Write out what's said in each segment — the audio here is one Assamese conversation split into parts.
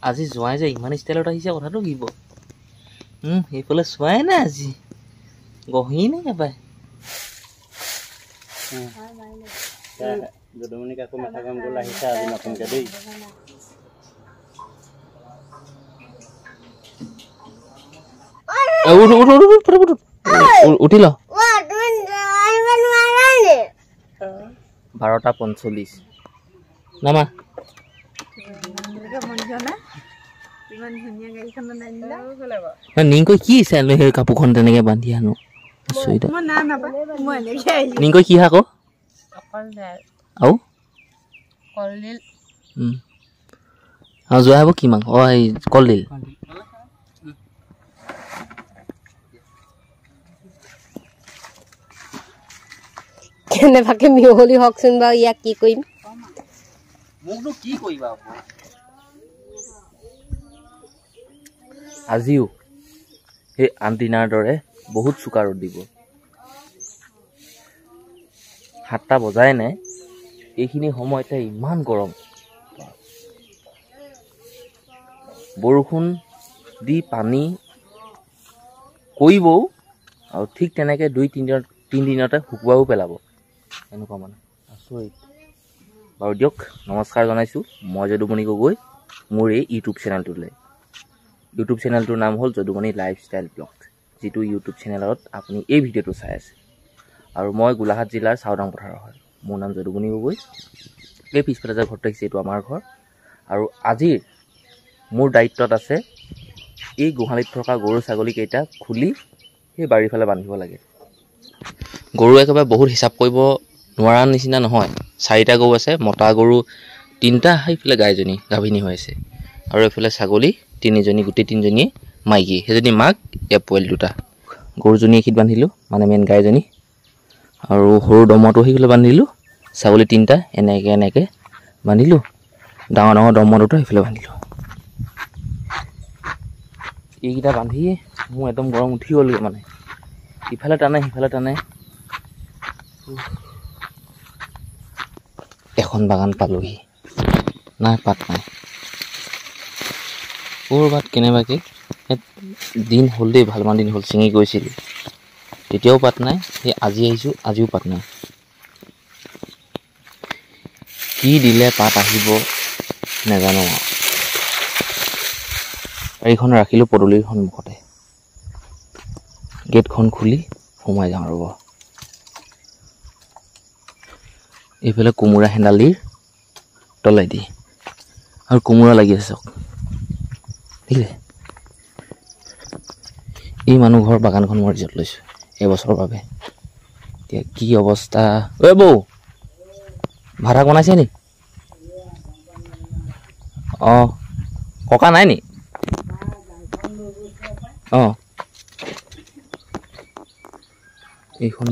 আজি জোৱাই যে ইমান ষ্টাইলত আহিছে কথাটো কিব এইফালে চোৱাই নাই আজি গহি নে নাপায় যদুমণি কাকু মেথা কাম গ'ল আহিছে আজি নতুনকে দেই উঠি ল 12:45 নামা নিংকৈ কি চাই সেই কাপোৰখন তেনেকে বান্ধি আনো নিংকৈ কি শাক আৰু যোৱা হ'ব কি মাংস এই কলডিল কেনেবাকে মিহলি হওকচোন বাৰু ইয়াক কি কৰিম মোকনো কি কৰিবা আজিও সেই আনদিনাৰ দৰে বহুত চোকা ৰ'দ দিব 7টা বজাই নাই এইখিনি সময়তে ইমান গৰম বৰষুণ দি পানী কৰিবও আৰু ঠিক তেনেকে 2-3 দিনতে শুকুৱাও পেলাব এনেকুৱা মানে আচৰিত বাৰু দিয়ক নমস্কাৰ জনাইছোঁ মই যদুমণি গগৈ মোৰ এই ইউটিউব চেনেলটোলৈ ইউটিউব চেনেলটোৰ নাম হ'ল যদুমণি লাইফষ্টাইল ব্লগ যিটো ইউটিউব চেনেলত আপুনি এই ভিডিঅ'টো চাই আছে আৰু মই গোলাঘাট জিলাৰ চাওদাং পথাৰৰ হয় মোৰ নাম যদুমণি গগৈ এই পিছফালে যে ঘৰটো দেখিছে এইটো আমাৰ ঘৰ আৰু আজিৰ মোৰ দায়িত্বত আছে এই গোহালিত থকা গৰু ছাগলীকেইটা খুলি সেই বাৰীফালে বান্ধিব লাগে গৰু একেবাৰে বহুত হিচাপ কৰিব নোৱাৰা নিচিনা নহয় 4টা গৰু আছে মতা গৰু 3টা সেইফালে গাইজনী গাভিনী হৈ আছে আৰু এইফালে ছাগলী 3জনী গোটেই 3জনী মাইকী সেইজনী মাক এয়া পোৱালি 2টা গৰুজনী এখিত বান্ধিলোঁ মানে মেইন গাইজনী আৰু সৰু দমটো সেইফালে বান্ধিলোঁ ছাগলী 3টা এনেকৈ বান্ধিলোঁ ডাঙৰ দমটোতো সেইফালে বান্ধিলোঁ এইকেইটা বান্ধি মোৰ একদম গৰম উঠি গ'লগৈ মানে ইফালে টানে সিফালে টানে এখন বাগান পালোহি নাই পাত নাই ক'ৰবাত কেনেবাকৈ দিন হ'ল দেই ভালমান দিন হ'ল ছিঙি গৈছিলোঁ তেতিয়াও পাত নাই সেই আজি আহিছোঁ আজিও পাত নাই কি দিলে পাত আহিব নাজানো গাড়ীখন ৰাখিলোঁ পদূলিৰ সন্মুখতে গেটখন খুলি সোমাই যাওঁ ৰ'ব এইফালে কোমোৰা হেন্দালিৰ তলেদি আৰু কোমোৰা লাগি আছে চাওক দেখিলে এই মানুহ ঘৰ বাগানখন মই ৰিজৰ্ট লৈছোঁ এবছৰৰ বাবে এতিয়া কি অৱস্থা ঐ বৌ ভাড়া বনাইছে নি অঁ ককা নাই নি অঁ এইখন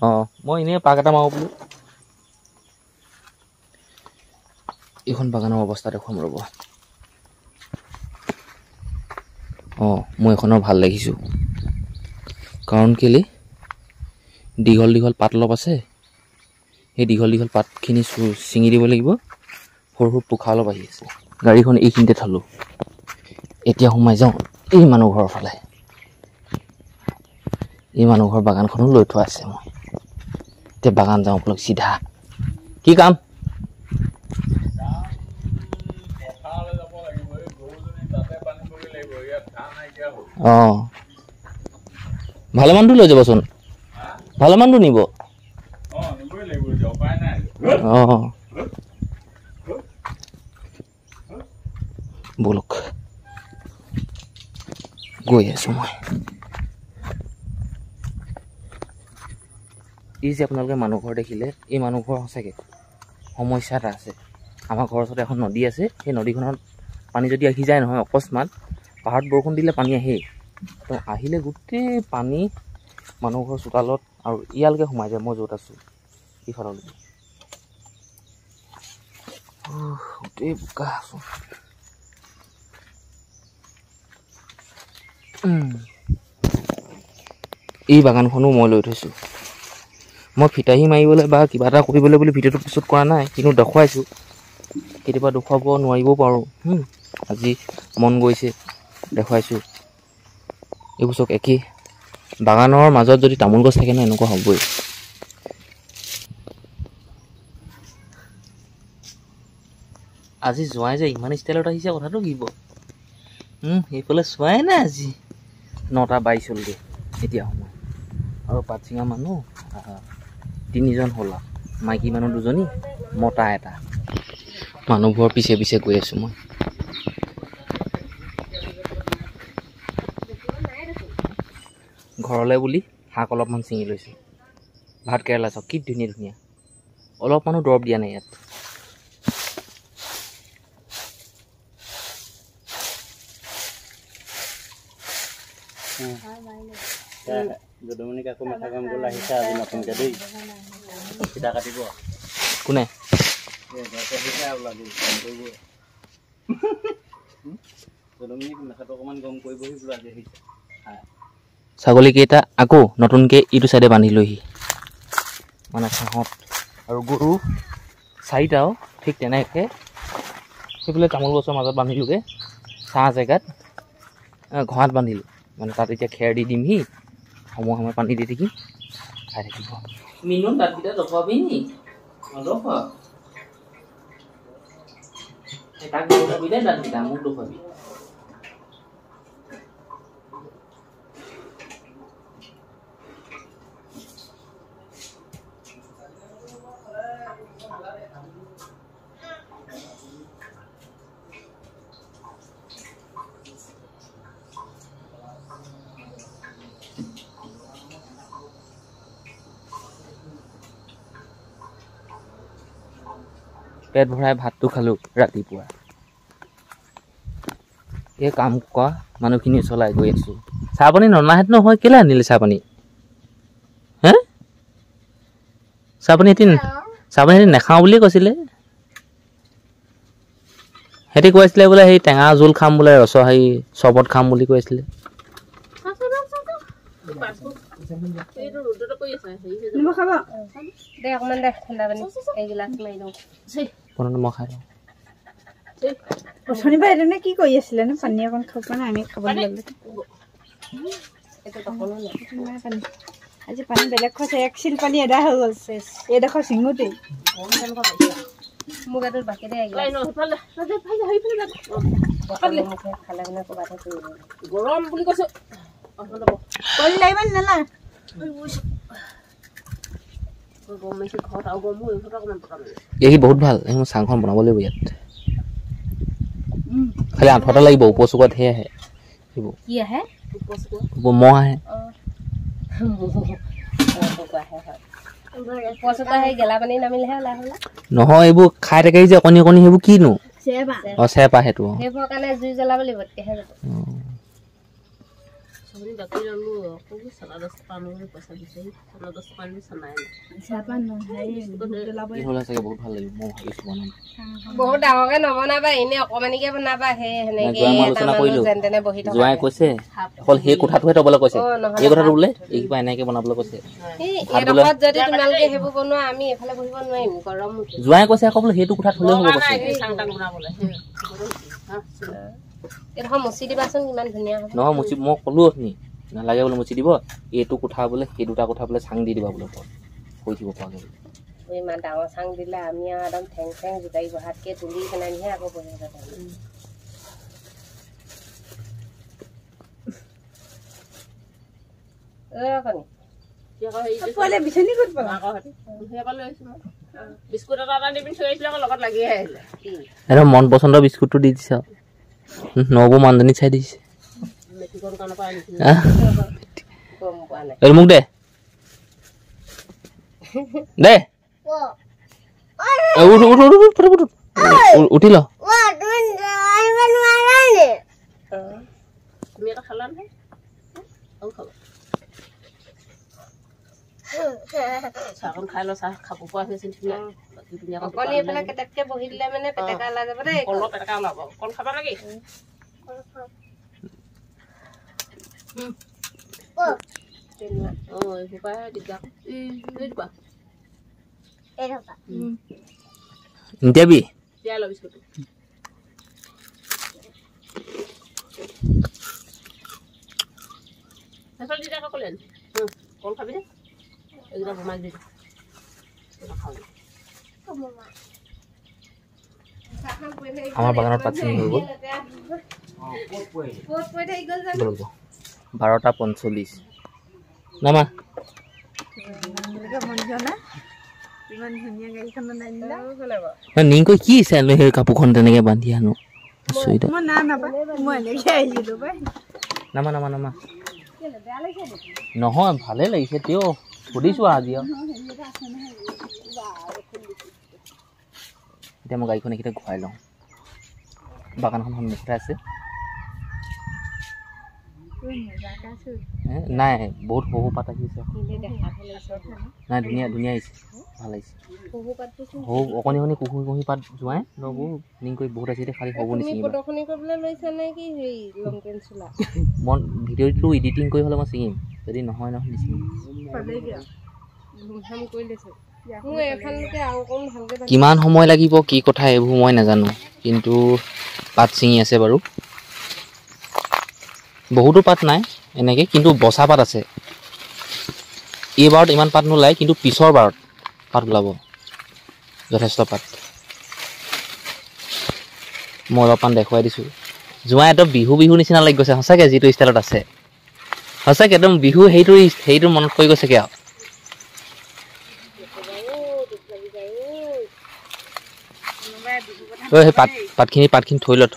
অঁ মই এনেই পাক এটা মাৰোঁ বোলো এইখন বাগানৰ অৱস্থা দেখুৱাম ৰ'ব অঁ মই এইখনৰ ভাল দেখিছোঁ কাৰণ কেলৈ দীঘল পাত অলপ আছে সেই দীঘল পাতখিনি ছিঙি দিব লাগিব সৰু পোখা অলপ আহি আছে গাড়ীখন এইখিনিতে থ'লোঁ এতিয়া সোমাই যাওঁ এই মানুহ ঘৰৰ ফালে এই মানুহ ঘৰ বাগানখনো লৈ থোৱা আছে মই এতিয়া বাগান যাওঁ আপোনাক চিধা কি কাম অঁ ভালেমানটো লৈ যাবচোন ভালেমানটো নিব অঁ বলক গৈ আছোঁ মই এই যে আপোনালোকে মানুহ ঘৰ দেখিলে এই মানুহ ঘৰ সঁচাকৈ সমস্যা এটা আছে আমাৰ ঘৰৰ ওচৰতে এখন নদী আছে সেই নদীখনত পানী যদি আহি যায় নহয় অকস্মাত পাহাৰত বৰষুণ দিলে পানী আহেই তো আহিলে গোটেই পানী মানুহ ঘৰ চোতালত আৰু ইয়ালৈকে সোমাই যায় মই য'ত আছোঁ ইফাললৈকে গোটেই বোকা আছোঁ এই বাগানখনো মই লৈ থৈছোঁ মই ফিতাহী মাৰিবলৈ বা কিবা এটা কৰিবলৈ বুলি ভিডিঅ'টো পিছত কৰা নাই কিন্তু দেখুৱাইছোঁ কেতিয়াবা দেখুৱাব নোৱাৰিবও পাৰোঁ আজি মন গৈছে দেখুৱাইছোঁ। এইবোৰ চব একেই, বাগানৰ মাজত যদি তামোল গছ থাকে ন এনেকুৱা হ'বই। আজি যোৱাই যে ইমান ষ্টাইলত আহিছে কথাটো কি ব সেইফালে চোৱাই নাই আজি 9:22 হ'লগৈ এতিয়া সময়। আৰু পাত চিঙা মানুহ 3জন হ'ল, মাইকী মানুহ 2জনী, মতা এটা। মানুহবোৰৰ পিছে পিছে গৈ আছোঁ মই। ঘৰলৈ বুলি শাক অলপমান ছিঙি লৈছোঁ। ভাত কেৰেলা চাওক কি ধুনীয়া ধুনীয়া, অলপমানো দৰৱ দিয়া নাই ইয়াত। যদুমণি কাকো মাথা কাম গ'ল আহিছে আজি নতুনকৈ দেই। চিধা কাটিব কোনে? যদুমণিক মাথাটো অকণমান গৰম কৰিবহি বোলো আজি আহিছে। ছাগলীকেইটা আকৌ নতুনকৈ ইটো চাইডে বান্ধি লৈহি, মানে ছাঁহত। আৰু গৰু 4টাও ঠিক তেনেকৈ সেইফালে তামোল গছৰ মাজত বান্ধিলোগৈ, ছাঁ জেগাত ঘাঁত বান্ধিলোঁ। মানে তাত এতিয়া খেৰ দি দিমহি, সময়ে সময়ে পানী দি থাকিম, খাই থাকিব। মিনু দাঁতকেইটা দখুৱাবি নি? নদখুৱা তাক দখুৱাবি দেই, দাঁতকেইটা মোক দখুৱাবি। পেট ভৰাই ভাতটো খালোঁ ৰাতিপুৱা। এই কাম কৰা মানুহখিনি চলাই গৈ আছোঁ। চাহপানী ননাহেঁত নহয়, কেলৈ আনিলে চাহপানী? হে চাহপানী সিহঁতি নাখাওঁ বুলিয়ে কৈছিলে। সিহঁতি কৈছিলে বোলে সেই টেঙা জোল খাম বোলে, হেৰি চৰ্বত খাম বুলি কৈছিলে। মই খাই লওঁ। শনিবাৰ এদিনে কি কৰি আছিলে নো? পানী অকণ খাব পৰা নাই, আমি খাব লাগিলে। আজি পানী বেলেগ খাইছে, 1 চিল পানী এদা হৈ গ'ল। এইডোখৰ চিঙুতে মোক এইটো বাকেটে গৰম বুলি কৈছো। এই বহুত ভাল, মোৰ চাংখন বনাব লাগিব ইয়াত। খালি 8টা লাগিব, উপচুকত সেই আহে। কি আহে? মহ আহে। নহয় এইবোৰ খাই থাকে যে অকণি অকণি, সেইবোৰ কিনো? চেপা সেইটো। সেইবোৰৰ কাৰণে জুই জ্বলাব লাগিব, তেতিয়াহে যাব। বহুত ডাঙৰকে নবনাবা, এনে অকমানিকে বনাবা। সেই সেনেকে বহি থকা জোঁৱাই কৈছে অকল সেই কোঠাটোহে থবলৈ কৈছে, এই কোঠাটো বোলে এইকিবা এনেকে বনাবলৈ কৈছে। যদি তোমালোকে সেইবোৰ বনোৱা, আমি এইফালে বহিব নোৱাৰিম, গৰম। জোঁৱাই কৈছে আকৌ বোলে সেইটো কোঠাত থলেও হ'ব কৈছে। এইডোখৰ মুচি দিবাচোন, কিমান ধুনীয়া হ'ব। নহয় মুচি, মই ক'লো অথনি নালাগে বোলে মুচি দিব, এইটো কোঠা বোলে সেই 2টা কোঠা বোলে চাং দি দিবা বোলে, কৈ দিব পাৰোঁ। ইমান ডাঙৰ চাং দিলে আমি আৰু একদম ঠেং ঠেং জোকাৰি বহাতকৈ তুলি পেলাইহে আকৌ বহিব মন পচন্দৰ বিস্কুটটো দি দিছে, নবৌ মানুহজনী চাই দিছে। মোক দে দে, উঠি ল। চাহকণ খাই ল, চাহ খাব পৰা হৈছে কেতেককে বহি দিলে মানে পেটেকা ওলাই যাব দেই। পেটেকা ওলাব, কল খাবা নেকি? নিদিয়াবি কল খাবি দে এইকেইটা বমাই দি আমাৰ বাগানত পাত ছিঙি হৈ গ'ল 12:45 নামা নিংকৈ কি চাই সেই কাপোৰখন তেনেকে বান্ধি আনো নামা নামা নামা নহয় ভালে লাগিছে তেওঁ সুধিছো আজি এতিয়া মই গাড়ীখন এইকেইটা ঘূৰাই লওঁ বাগানখন সন্মুখতে আছে নাই বহুত সৰু পাত আহিছে নাই ধুনীয়া ধুনীয়া আহিছে ভাল আহিছে সৰু অকণি অকণি কুহুমি কুহুমি পাত যোৱাই নবৌ নিংকৈ বহুত আছে খালি হ'ব নিচিঙিব মই ভিডিঅ'টো এডিটিং কৰি হ'লে মই ছিঙিম যদি নহয় নহয় নিচিঙিম কিমান সময় লাগিব কি কথা এইবোৰ মই নাজানো কিন্তু পাত ছিঙি আছে বাৰু বহুতো পাত নাই এনেকৈ কিন্তু বচা পাত আছে এইবাৰত ইমান পাত নোলায় কিন্তু পিছৰ বাৰত পাত ওলাব যথেষ্ট পাত মই অলপমান দেখুৱাই দিছোঁ জোঁৱাই একদম বিহু বিহু নিচিনা লাগি গৈছে সঁচাকৈ যিটো ষ্টাইলত আছে সঁচাকৈ একদম বিহু সেইটো মনত পৰি গৈছেগৈ আৰু সেই পাতখিনি থৈ লোৱা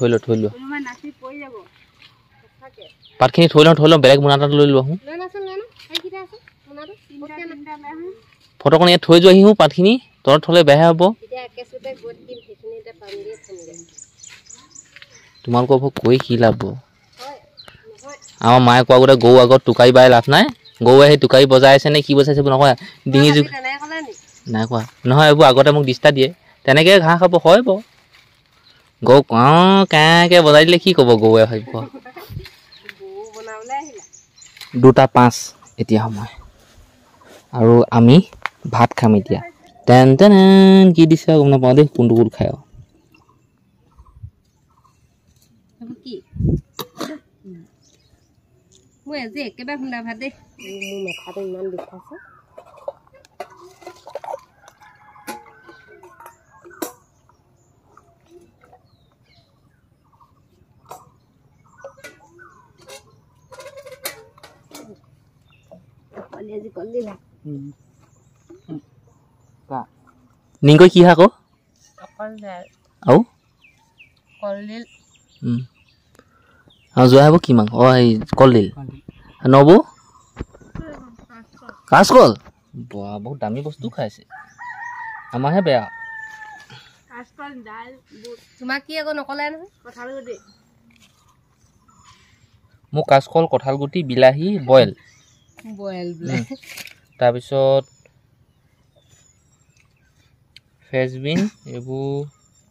পাতখিনি থৈ লওঁ বেলেগ মোনা এটা লৈ লোৱা ফটোখন ইয়াত থৈ যোৱাহি পাতখিনি তলত থ'লে বেয়া হ'ব তোমালোকৰ কৈ কি লাভ আমাৰ মায়ে কোৱা গোটেই গৰু আগত টোকাৰি বাই লাভ নাই গৰুৱে সেই টোকাৰি বজাই আছে নে কি বজাইছে নকয় ডিঙি জোক নাই কোৱা নহয় এইবোৰ আগতে মোক ডিষ্টা দিয়ে তেনেকৈ ঘাঁহ খাব হয় বাৰু গৰু কাকৈ বজাই দিলে কি ক'ব গৰুৱে ভাবিব 2:05 এতিয়া সময় আৰু আমি ভাত খাম এতিয়া তেন তেন কি দিছে গম নাপাওঁ দেই কোনটো গোট খাই মই আজি একেবাৰে খুন্দা ভাত দেই মোৰ মেথাটো ইমান বিষাইছে নিংকৈ কি শাক আৰু যোৱা হ'ব কি মাংস এই কলডিল নবৌ কাচকল বহুত দামী বস্তু খাইছে আমাৰহে বেয়া তোমাক কি আকৌ নকলে নহয় কঁঠাল গুটি মোক কাচকল কঁঠাল গুটি বিলাহী বইল তাৰপিছত ফ্ৰেঞ্চবিন এইবোৰ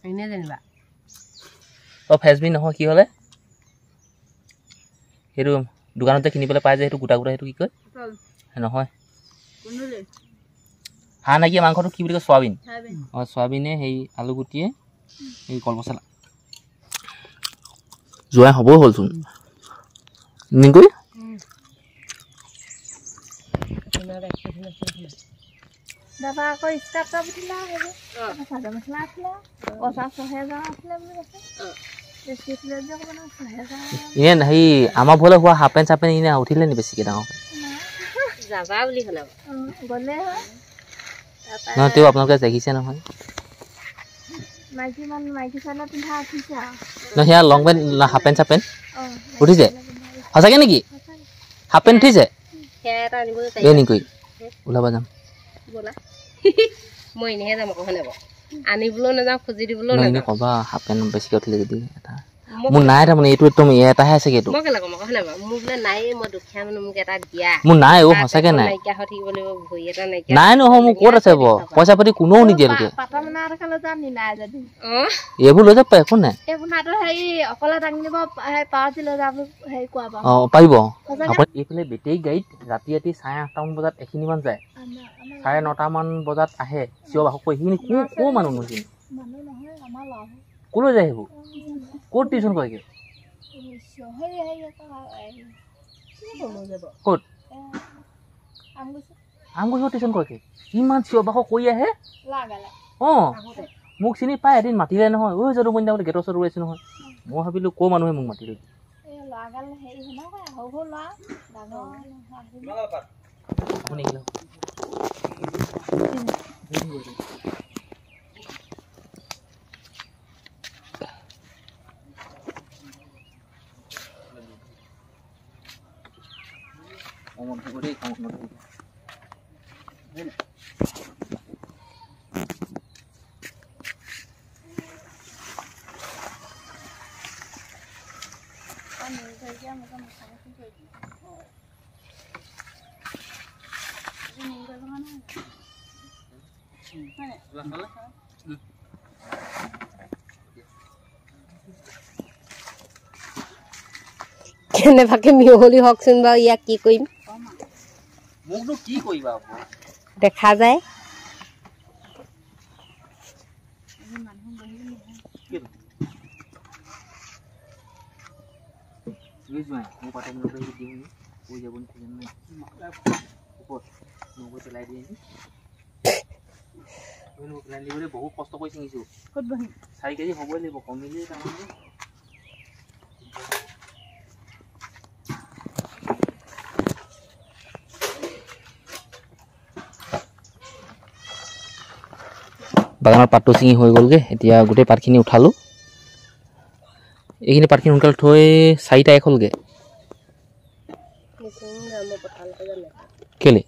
এনে জানিবা ফ্ৰেঞ্চবিন নহয় কি হ'লে সেইটো দোকানতে কিনিবলৈ পাই যে সেইটো গোটা গোটা সেইটো কি কয় নহয় হাঁহ নাকি মাংসটো কি বুলি কয় চয়াবিন চয়াবিনে সেই আলু গুটিয়ে এই কল পচলা যোৱাই হ'বই হ'লচোন নিংকৈ দাদা আকৌ ষ্টাৰ্টআপ উঠিলা চাদৰ মেখেলা আছিলে 50,000 আছিলে বুলি কৈছে এনে হেৰি আমাৰ ঘৰলৈ হোৱা হাফ পেণ্ট চাফ পেণ্ট এনে উঠিলে নি বেছিকৈ ডাঙৰকৈ যাবা বুলি হ'লে গ'লে নহয় তেওঁ আপোনালোকে দেখিছে নহয় মাইকী চাইলে পিন্ধা উঠিছে নহয় সেয়া লং পেণ্ট হাফ পেণ্ট চাফ পেণ্ট উঠিছে সঁচাকৈ নেকি হাফ পেণ্ট উঠিছে এই নিকৈ ওলাব যাম মই এনেহে যাম আকৌ সেনেব আনিবলৈও নাযাওঁ খুজি দিবলৈও নাযাওঁ ক'বা হাফ পেণ্ট বেছিকৈ উঠিলে যদি এটা মোৰ নাই তাৰমানে এইটো একদম এটাহে আছে এইটো মই কেলে ক'ম আকৌ সেনেবা মোৰ বোলে নাইয়ে মই দুখীয়া মানুহ মোক এটা দিয়া মোৰ নাই সঁচাকৈ নাই নাইকিয়া হৈ থাকিব লাগিব ভৰি এটা নাইকিয়া নাই নহয় মোৰ ক'ত আছে পইচা পাতি কোনেও নিদিয়ে লোকে এইবোৰ লৈ যাব একো নাই পাৰিব এইফালে বেটেৰী গাড়ীত ৰাতি 8:30মান বজাত এইখিনিমান যায় 9:30মান বজাত আহে চিঞৰ বাসক কৈ সেইখিনি ক'ৰ মানুহ নহৈছিল ক'লৈ যায় সেইবোৰ ক'ত টিউশ্যন কৰেগৈ ক'ত আম গৈছে আম গছৰ টিউশ্যন কৰে ইমান চিঞৰ বাখৰ কৰি আহে লাগালে অঁ মোক চিনি পাই এদিন মাতিলে নহয় ঐ যদুমণি দা বোলে গেটৰ ওচৰত ৰৈ আছে নহয় মই ভাবিলোঁ ক'ৰ মানুহে মোক মাতিলে এই লাগাল হেৰি সেনেকুৱাই সৰু সৰু ল'ৰা ডাঙৰ আহিলে আপুনি কি কেনেবাকে মিহলি হওকচোন বাৰু ইয়াক কি কৰিম মোকনো কি কৰিবা দেখা যায় বহুত কষ্ট কৰি চিঙিছো ক'ত বহিম 4 কেজি হ'বই লাগিব কমিলেই তাৰমানে বাগানৰ পাতটো ছিঙি হৈ গ'লগৈ এতিয়া গোটেই পাতখিনি উঠালোঁ এইখিনি পাতখিনি সোনকালে থৈ 4টা 1 হ'লগৈ কেলে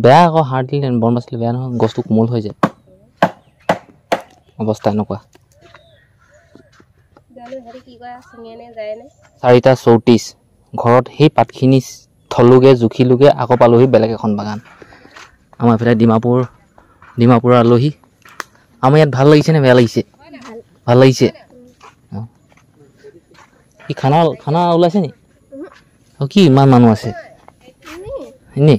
বেয়া আকৌ সাৰ দিলে বন বাচিলে বেয়া নহয় গছটো কোমল হৈ যায় অৱস্থা এনেকুৱা 4টা 34 ঘৰত সেই পাতখিনি থলোগে জুখিলোগে আকৌ পালোহি বেলেগ এখন বাগান আমাৰ এইফালে ডিমাপুৰৰ আলহী আমাৰ ইয়াত ভাল লাগিছে নে বেয়া লাগিছে ভাল লাগিছে কি খানা ওলাইছে নি কি ইমান মানুহ আছে এনেই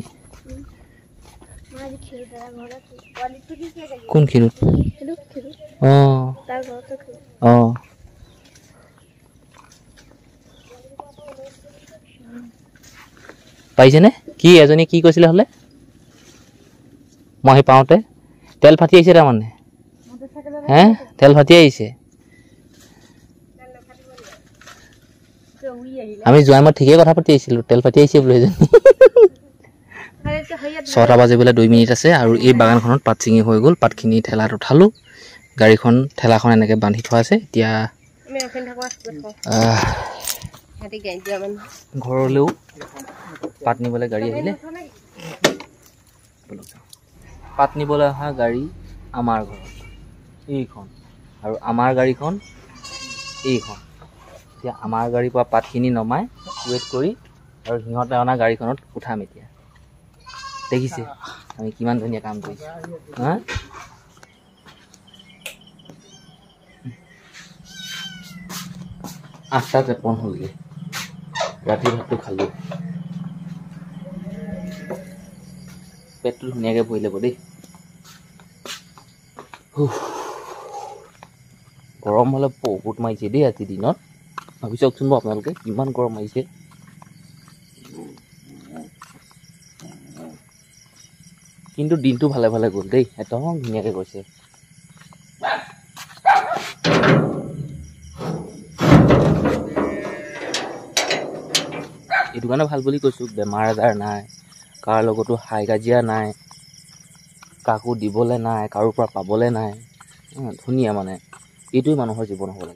কোন খিৰুত অঁ পাইছেনে কি এজনী কি কৈছিলে হ'লে মই আহি পাওঁতে তেল ফাটি আহিছে তাৰমানে হে তেল ফাটি আহিছে আমি যোৱা মই ঠিকেই কথা পাতি আহিছিলোঁ তেল ফাটি আহিছে বোলে এজনী 6টা বাজিবলৈ 2 মিনিট আছে আৰু এই বাগানখনত পাত ছিঙি হৈ গ'ল পাতখিনি ঠেলাত উঠালোঁ ঠেলাখন এনেকৈ বান্ধি থোৱা আছে এতিয়া ঘৰলৈও পাত নিবলৈ গাড়ী আহিলে পাত নিবলৈ অহা গাড়ী আমাৰ ঘৰত এইখন আৰু আমাৰ গাড়ীখন এইখন এতিয়া আমাৰ গাড়ীৰ পৰা পাতখিনি নমাই ৱেইট কৰি আৰু সিহঁতে অনা গাড়ীখনত উঠাম এতিয়া দেখিছে আমি কিমান ধুনীয়া কাম কৰিছোঁ হা 8:53 হ'লগৈ ৰাতি ভাতটো খালোঁ পেটটো ধুনীয়াকৈ ভৰি ল'ব দেই গৰম হ'লে বহুত মাৰিছে দেই আজিৰ দিনত ভাবি চাওকচোন বাৰু আপোনালোকে কিমান গৰম মাৰিছে কিন্তু দিনটো ভালে ভালে গ'ল দেই একদম ধুনীয়াকৈ গৈছে এইটো কাৰণে ভাল বুলি কৈছোঁ বেমাৰ আজাৰ নাই কাৰ লগতো হাই কাজিয়া নাই কাকো দিবলৈ নাই কাৰো পৰা পাবলৈ নাই ধুনীয়া মানে এইটোৱে মানুহৰ জীৱন হ'ব লাগে